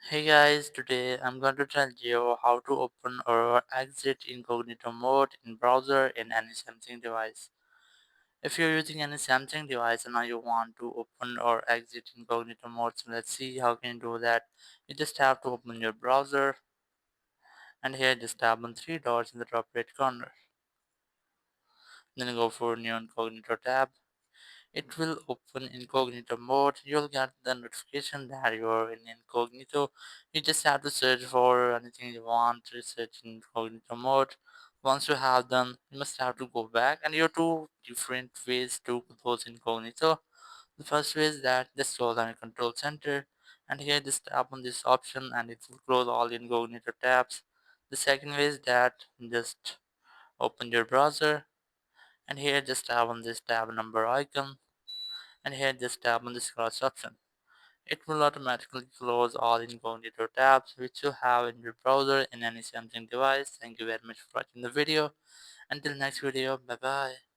Hey guys, today I'm going to tell you how to open or exit incognito mode in browser in any Samsung device. If you're using any Samsung device and now you want to open or exit incognito mode, so let's see how can you do that. You just have to open your browser and here just tap on three dots in the top right corner. Then go for new incognito tab. It will open incognito mode. You'll get the notification that you're in incognito. You just have to search for anything you want to search in incognito mode. Once you have done, you must have to go back, and you have two different ways to close incognito. The first way is that just close on your control center, and here just tap on this option and it will close all incognito tabs. The second way is that just open your browser, and here just tap on this tab number icon, and here just tap on this cross option. It will automatically close all incognito tabs which you have in your browser in any Samsung device. Thank you very much for watching the video. Until next video, bye bye.